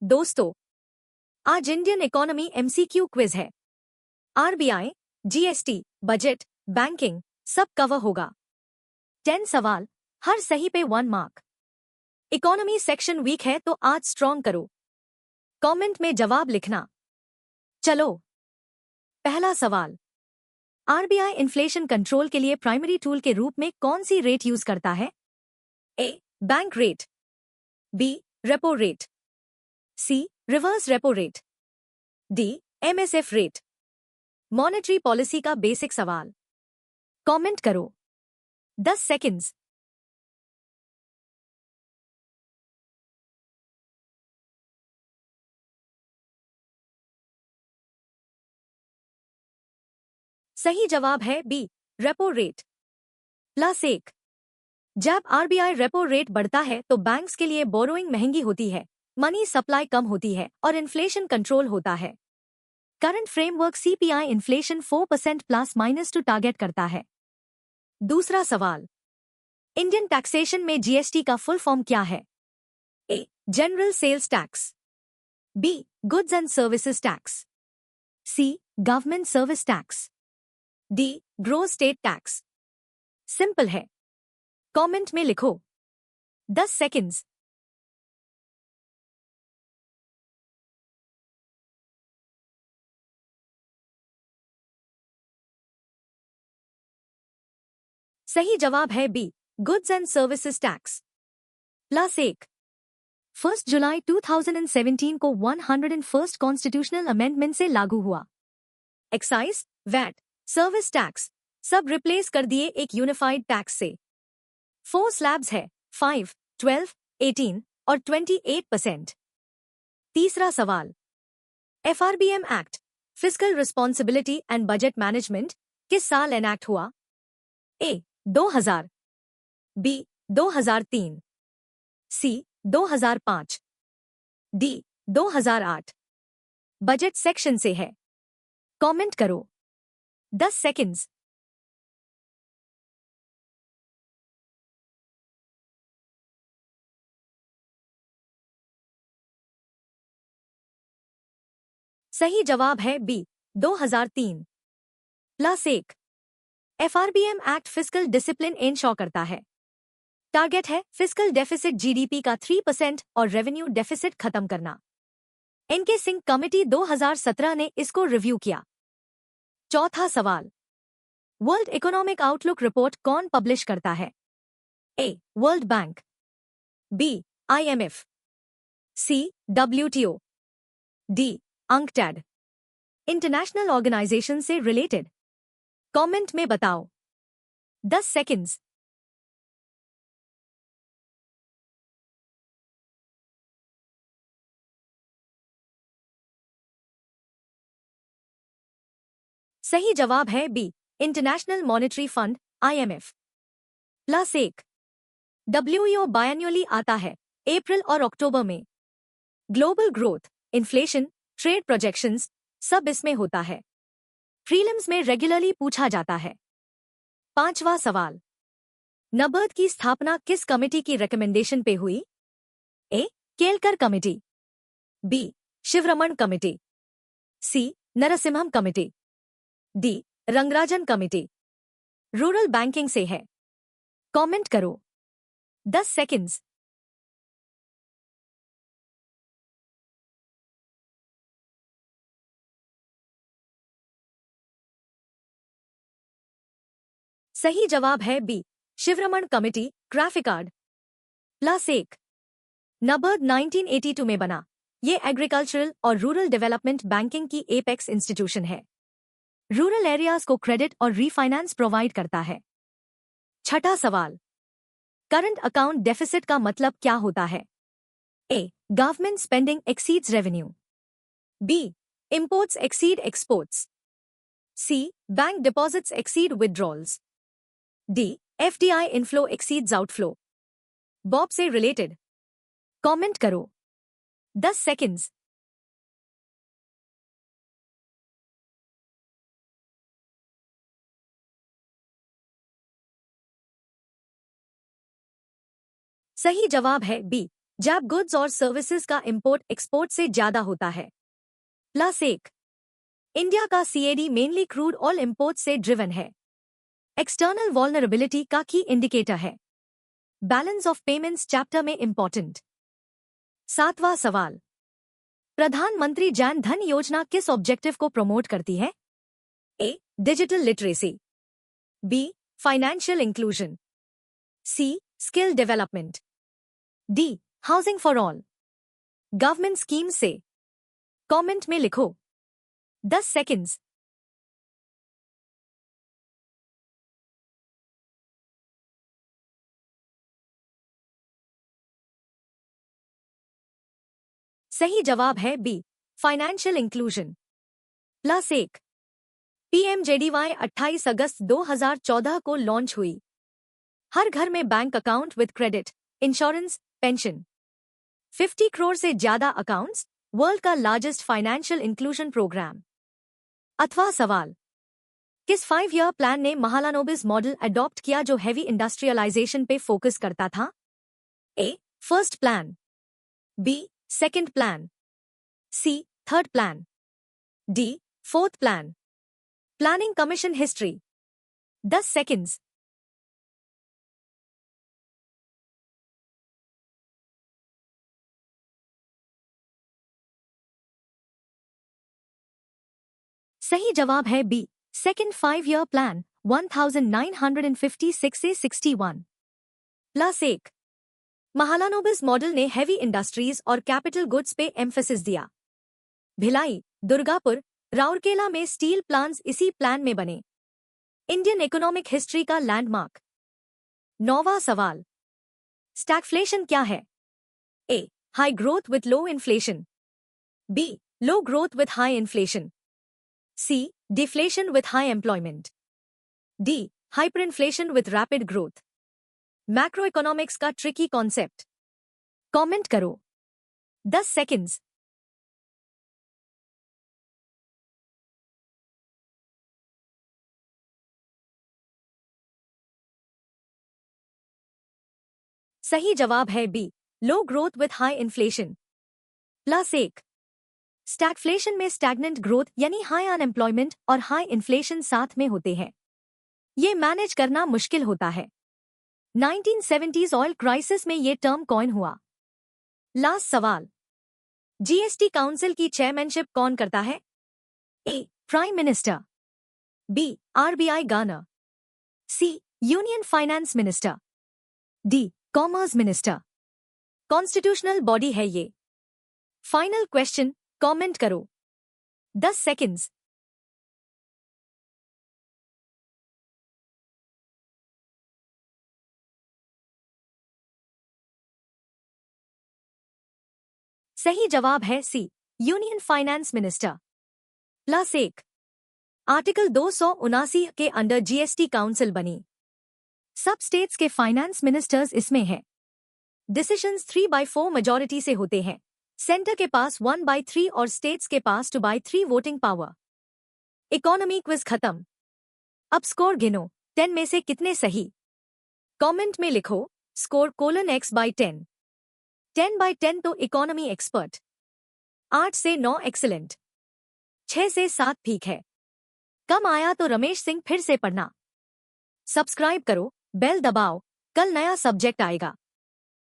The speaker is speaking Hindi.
दोस्तों, आज इंडियन इकोनॉमी एमसीक्यू क्विज है। आरबीआई, जीएसटी, बजट, बैंकिंग सब कवर होगा। 10 सवाल, हर सही पे 1 मार्क। इकोनॉमी सेक्शन वीक है तो आज स्ट्रॉन्ग करो। कमेंट में जवाब लिखना। चलो, पहला सवाल। आरबीआई इन्फ्लेशन कंट्रोल के लिए प्राइमरी टूल के रूप में कौन सी रेट यूज करता है? A, bank rate, B, repo rate, C, reverse repo rate, D, MSF rate. Monetary policy का बेसिक सवाल। कमेंट करो। 10 सेकंड्स। सही जवाब है बी, रेपो रेट। +1। जब आरबीआई रेपो रेट बढ़ता है तो बैंक्स के लिए बोरोइंग महंगी होती है, मनी सप्लाई कम होती है और इन्फ्लेशन कंट्रोल होता है। Current framework CPI inflation 4% plus minus two target करता है। दूसरा सवाल। इंडियन टैक्सेशन में जीएसटी का फुल फॉर्म क्या है? A, general sales tax, B, goods and services tax, C, government service tax, D, gross state tax. Simple है, कमेंट में लिखो। 10 सेकंड्स। सही जवाब है B, goods and services tax. +1। 1 जुलाई 2017 को 101st कॉन्स्टिट्यूशनल अमेंडमेंट से लागू हुआ। एक्साइज, वैट, सर्विस टैक्स सब रिप्लेस कर दिए एक यूनिफाइड टैक्स से। 4 स्लैब्स है, 5, 12, 18 और 28%। तीसरा सवाल। FRBM act, fiscal responsibility and budget management किस साल एनैक्ट हुआ? A, 2000, B, 2003, C, 2005, D, 2008। Budget section से है, कमेंट करो। 10 सेकंड्स। सही जवाब है B, 2003। +1। FRBM act fiscal discipline ensure करता है। टारगेट है फिस्कल डेफिसिट जीडीपी का 3% और रेवेन्यू डेफिसिट खत्म करना। एनके सिंह कमेटी 2017 ने इसको रिव्यू किया। चौथा सवाल। वर्ल्ड इकोनॉमिक आउटलुक रिपोर्ट कौन पब्लिश करता है? A, World Bank, B, IMF, C, WTO, D, UNCTAD. International organisation से रिलेटेड। कमेंट में बताओ। 10 सेकंड्स। सही जवाब है B, International Monetary Fund, IMF. +1। WEO biannually आता है, अप्रैल और अक्टूबर में। Global growth, inflation, trade projections सब इसमें होता है। प्रीलिम्स में रेगुलरली पूछा जाता है। पांचवा सवाल। नबर्ड की स्थापना किस कमेटी की रिकमेंडेशन पे हुई? A, Kelkar committee, B, Sivaraman committee, C, Narasimham committee, D, Rangarajan committee. Rural banking से है, कमेंट करो। 10 सेकंड्स। सही जवाब है बी, शिवरमण कमेटी, ग्राफिकार्ड। +1। नबर्ड 1982 में बना। ये एग्रीकल्चरल और रूरल डेवलपमेंट बैंकिंग की एपेक्स इंस्टीट्यूशन है। रूरल एरियाज को क्रेडिट और रीफाइनेंस प्रोवाइड करता है। छठा सवाल। करंट अकाउंट डेफिसिट का मतलब क्या होता है? A, government spending exceeds revenue, B, imports exceed exports, C, bank deposits exceed withdrawals, D, FDI inflow exceeds outflow. बॉब से रिलेटेड। कमेंट करो। 10 सेकंड्स। सही जवाब है बी, जब गुड्स और सर्विसेज का इंपोर्ट एक्सपोर्ट से ज्यादा होता है। प्लस 1, इंडिया का CAD mainly crude oil import से ड्रिवन है। एक्सटर्नल वॉल्नरेबिलिटी का की इंडिकेटर है। बैलेंस ऑफ पेमेंट्स चैप्टर में इंपॉर्टेंट। 7वां सवाल, प्रधानमंत्री जन धन योजना किस ऑब्जेक्टिव को प्रमोट करती है? A, digital literacy, B, financial inclusion, C, skill development, D, housing for all. Government scheme से कमेंट में लिखो। 10 सेकंड्स। सही जवाब है B, financial inclusion. Plus 1, PMJDY 28 अगस्त 2014 को लॉन्च हुई। हर घर में bank account with credit, insurance, pension. 50 crore से ज्यादा अकाउंट्स, वर्ल्ड का लार्जेस्ट फाइनेंशियल इंक्लूजन प्रोग्राम। 8वां सवाल, किस 5 ईयर प्लान ने महालानोबिस मॉडल अडॉप्ट किया जो हैवी इंडस्ट्रियलाइजेशन पे फोकस करता था? A, first plan, B, second plan, C, third plan, D, fourth plan. Planning commission history. 10 seconds. सही जवाब है बी, सेकंड 5 ईयर प्लान 1956 से 61। प्लस 1, महालानोबिस मॉडल ने हैवी इंडस्ट्रीज और कैपिटल गुड्स पे एम्फेसिस दिया। भिलाई, दुर्गापुर, राउरकेला में स्टील प्लांट्स इसी प्लान में बने। इंडियन इकोनॉमिक हिस्ट्री का लैंडमार्क। 9वां सवाल, स्टैगफ्लेशन क्या है? A, high growth with low inflation, B, low growth with high inflation, C, deflation with high employment, D, hyperinflation with rapid growth. Macro economics का ट्रिकी कॉन्सेप्ट। कमेंट करो। 10 सेकंड्स। सही जवाब है B, low growth with high inflation. Plus 1, stagflation में स्टैग्नेंट ग्रोथ यानी हाई अनएम्प्लॉयमेंट और हाई इन्फ्लेशन साथ में होते हैं। ये मैनेज करना मुश्किल होता है। 1970s ऑयल क्राइसिस में ये टर्म कॉइन हुआ। लास्ट सवाल, जीएसटी काउंसिल की चेयरमैनशिप कौन करता है? A, prime minister, B, RBI governor, C, union finance minister, D, commerce minister. Constitutional body है ये। फाइनल क्वेश्चन, कमेंट करो। 10 सेकंड्स। सही जवाब है C, union finance minister. Plus 1, article 279 के अंडर जीएसटी काउंसिल बनी। सब स्टेट्स के फाइनेंस मिनिस्टर्स इसमें हैं। डिसीजंस 3/4 मेजॉरिटी से होते हैं। सेंटर के पास 1/3 और स्टेट्स के पास 2/3 वोटिंग पावर। इकोनॉमी क्विज खत्म। अब स्कोर गिनो, 10 में से कितने सही? कमेंट में लिखो स्कोर :x/10। 10/10 तो इकोनॉमी एक्सपर्ट, 8 से 9 एक्सीलेंट, 6 से 7 ठीक है। कम आया तो रमेश सिंह फिर से पढ़ना। सब्सक्राइब करो, बेल दबाओ, कल नया सब्जेक्ट आएगा।